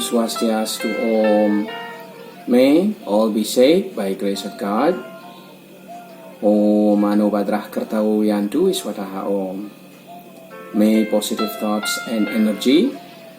Swastiastu Om. May all be saved by grace of God. Om Mano Badrah Kartawu Yantu Iswataha Om. May positive thoughts and energy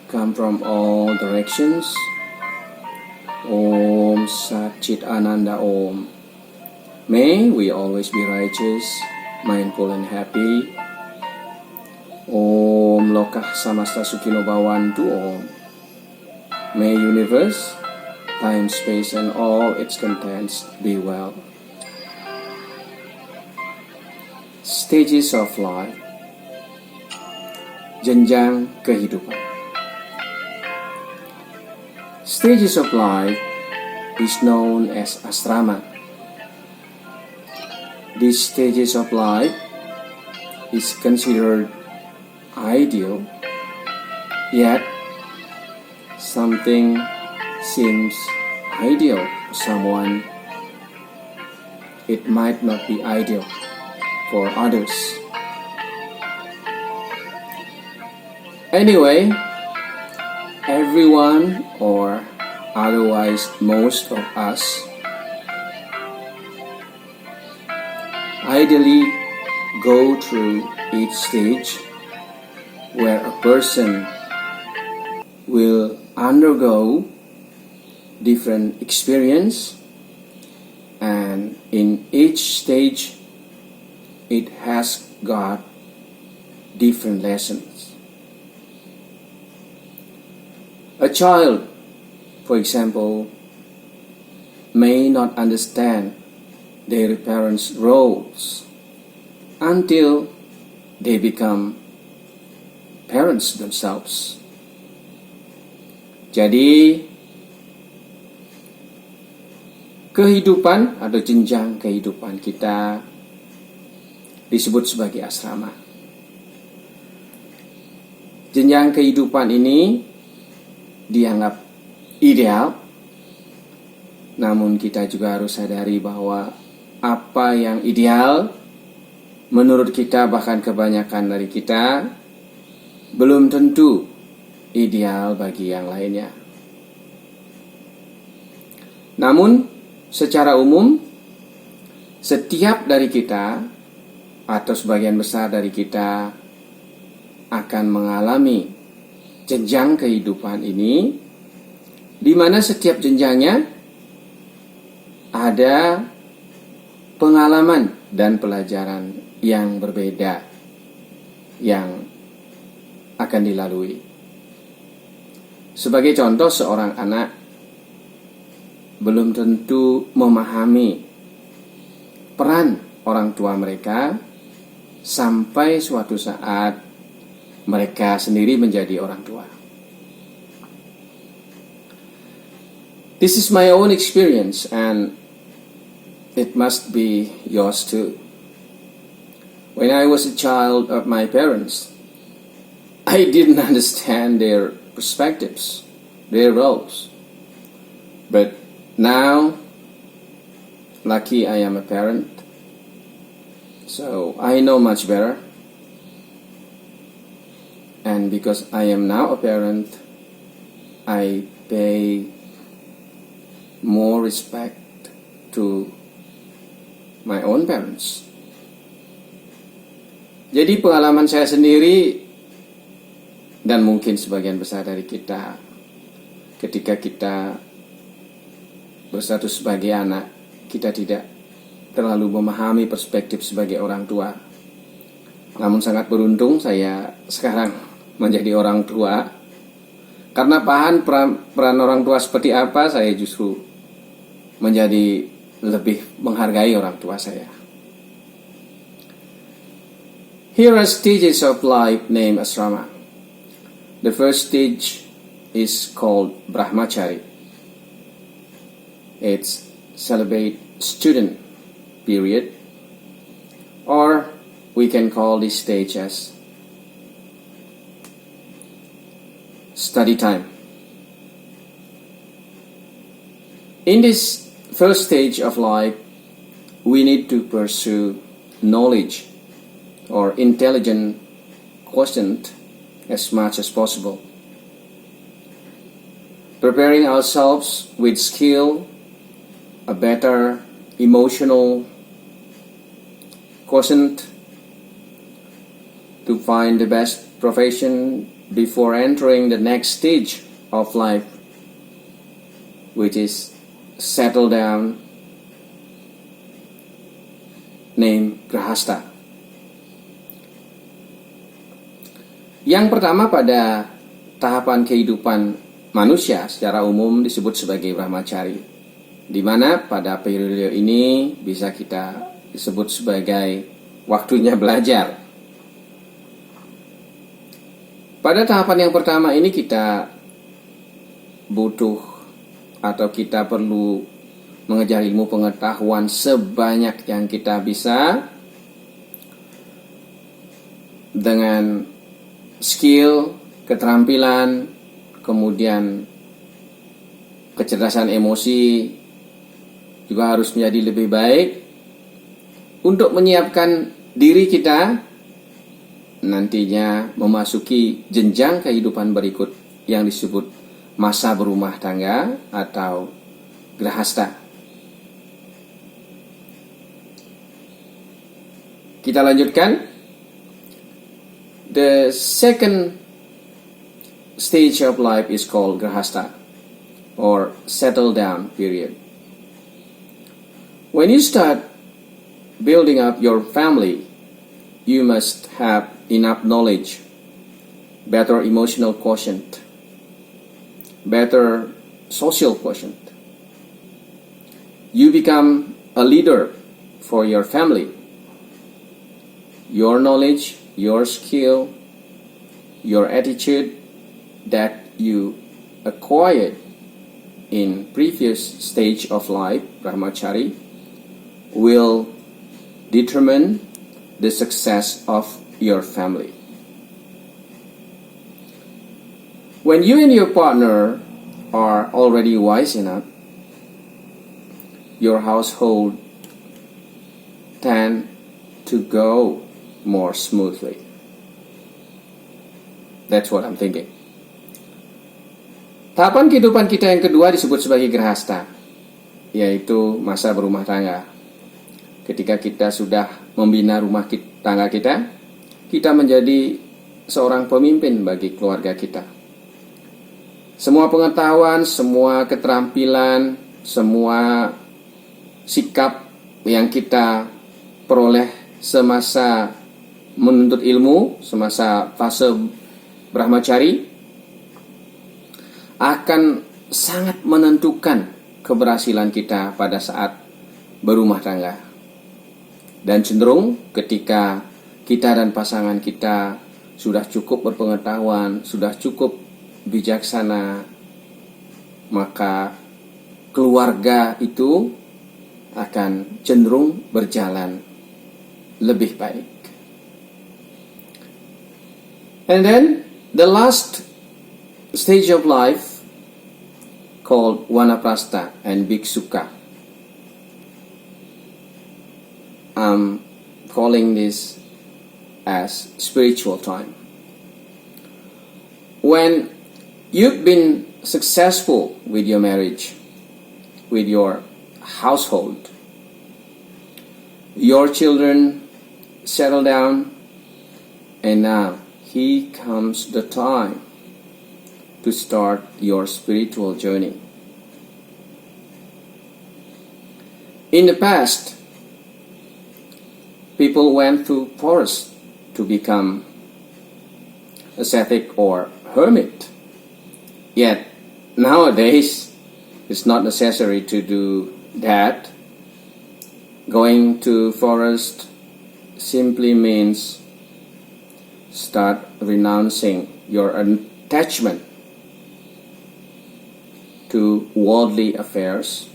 come from all directions. Om Sat Chit Ananda Om. May we always be righteous, mindful and happy. Om Lokah Samasta Sukhino Bhavantu Om. May universe, time, space and all its contents be well. Stages of life. Jenjang kehidupan. Stages of life is known as asrama. These stages of life is considered ideal, yet something seems ideal to someone, it might not be ideal for others. Anyway, everyone or otherwise most of us ideally go through each stage where a person will undergo different experience, and in each stage it has got different lessons. A child, for example, may not understand their parents' roles until they become parents themselves. Jadi, kehidupan atau jenjang kehidupan kita disebut sebagai asrama. Jenjang kehidupan ini dianggap ideal, namun kita juga harus sadari bahwa apa yang ideal menurut kita, bahkan kebanyakan dari kita, belum tentu ideal bagi yang lainnya. Namun, secara umum, setiap dari kita atau sebagian besar dari kita akan mengalami jenjang kehidupan ini, di mana setiap jenjangnya ada pengalaman dan pelajaran yang berbeda yang akan dilalui. Sebagai contoh, seorang anak belum tentu memahami peran orang tua mereka sampai suatu saat mereka sendiri menjadi orang tua. This is my own experience and it must be yours too. When I was a child of my parents, I didn't understand their perspectives, their roles. But now, lucky I am a parent, so I know much better. And because I am now a parent, I pay more respect to my own parents. Jadi pengalaman saya sendiri dan mungkin sebagian besar dari kita, ketika kita berstatus sebagai anak, kita tidak terlalu memahami perspektif sebagai orang tua. Namun sangat beruntung saya sekarang menjadi orang tua. Karena paham peran orang tua seperti apa, saya justru menjadi lebih menghargai orang tua saya. Here are stages of life named asrama. The first stage is called Brahmachari. It's celibate student period, or we can call this stage as study time. In this first stage of life, we need to pursue knowledge or intelligent quotient as much as possible. preparing ourselves with skill, a better emotional quotient to find the best profession before entering the next stage of life, which is settle down, named Grahasta. Yang pertama pada tahapan kehidupan manusia secara umum disebut sebagai Brahmachari, di mana pada periode ini bisa kita disebut sebagai waktunya belajar. Pada tahapan yang pertama ini kita butuh atau kita perlu mengejar ilmu pengetahuan sebanyak yang kita bisa dengan skill, keterampilan, kemudian kecerdasan emosi juga harus menjadi lebih baik untuk menyiapkan diri kita nantinya memasuki jenjang kehidupan berikut yang disebut masa berumah tangga atau Grahasta. Kita lanjutkan. The second stage of life is called Grahasta or settle down period. When you start building up your family, you must have enough knowledge, better emotional quotient, better social quotient. You become a leader for your family. Your knowledge, your skill, your attitude that you acquired in previous stage of life, Brahmachari, will determine the success of your family. When you and your partner are already wise enough, your household tend to go more smoothly. That's what I'm thinking. Tahapan kehidupan kita yang kedua disebut sebagai Grahasta, yaitu masa berumah tangga. Ketika kita sudah membina rumah tangga kita, kita menjadi seorang pemimpin bagi keluarga kita. Semua pengetahuan, semua keterampilan, semua sikap yang kita peroleh semasa menuntut ilmu, semasa fase Brahmachari, akan sangat menentukan keberhasilan kita pada saat berumah tangga. Dan cenderung ketika kita dan pasangan kita sudah cukup berpengetahuan, sudah cukup bijaksana, maka keluarga itu akan cenderung berjalan lebih baik. And then the last stage of life called Vanaprastha and Bhiksuka. I'm calling this as spiritual time. When you've been successful with your marriage, with your household, your children settle down, and now here comes the time to start your spiritual journey. In the past, people went to forests to become ascetic or hermit. Yet nowadays, it's not necessary to do that. Going to forest simply means start renouncing your attachment to worldly affairs.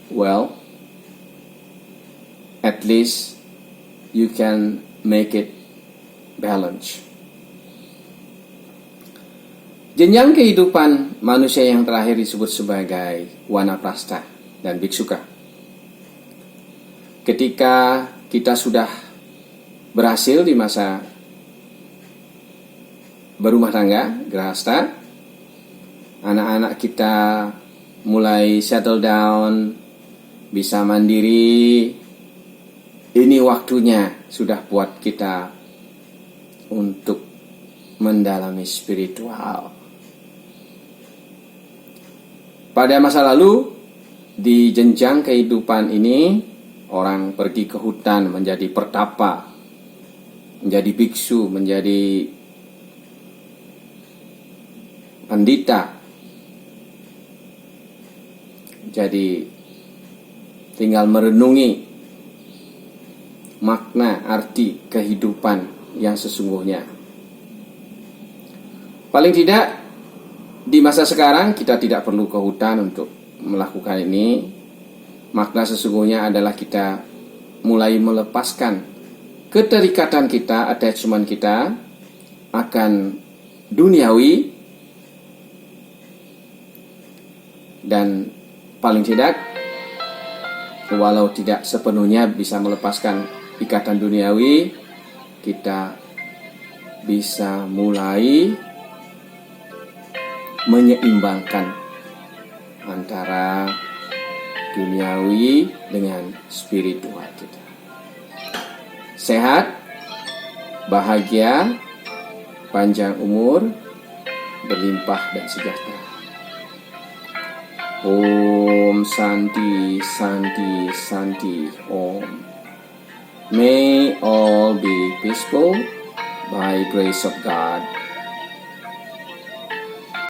Well, at least you can make it balance. Jenjang kehidupan manusia yang terakhir disebut sebagai Vanaprastha dan Bhiksuka. Ketika kita sudah berhasil di masa berumah tangga, Grahasta, anak-anak kita mulai settle down, bisa mandiri. Ini waktunya sudah buat kita untuk mendalami spiritual. Pada masa lalu, di jenjang kehidupan ini, orang pergi ke hutan menjadi pertapa, menjadi biksu, menjadi pandita. Jadi tinggal merenungi makna arti kehidupan yang sesungguhnya. Paling tidak di masa sekarang kita tidak perlu ke hutan untuk melakukan ini. Makna sesungguhnya adalah kita mulai melepaskan keterikatan kita, attachment kita akan duniawi, dan paling tidak, walau tidak sepenuhnya bisa melepaskan ikatan duniawi, kita bisa mulai menyeimbangkan antara duniawi dengan spiritual kita. Sehat, bahagia, panjang umur, berlimpah dan sejahtera. Om Santi, Santi, Santi, Om. May all be peaceful by grace of God.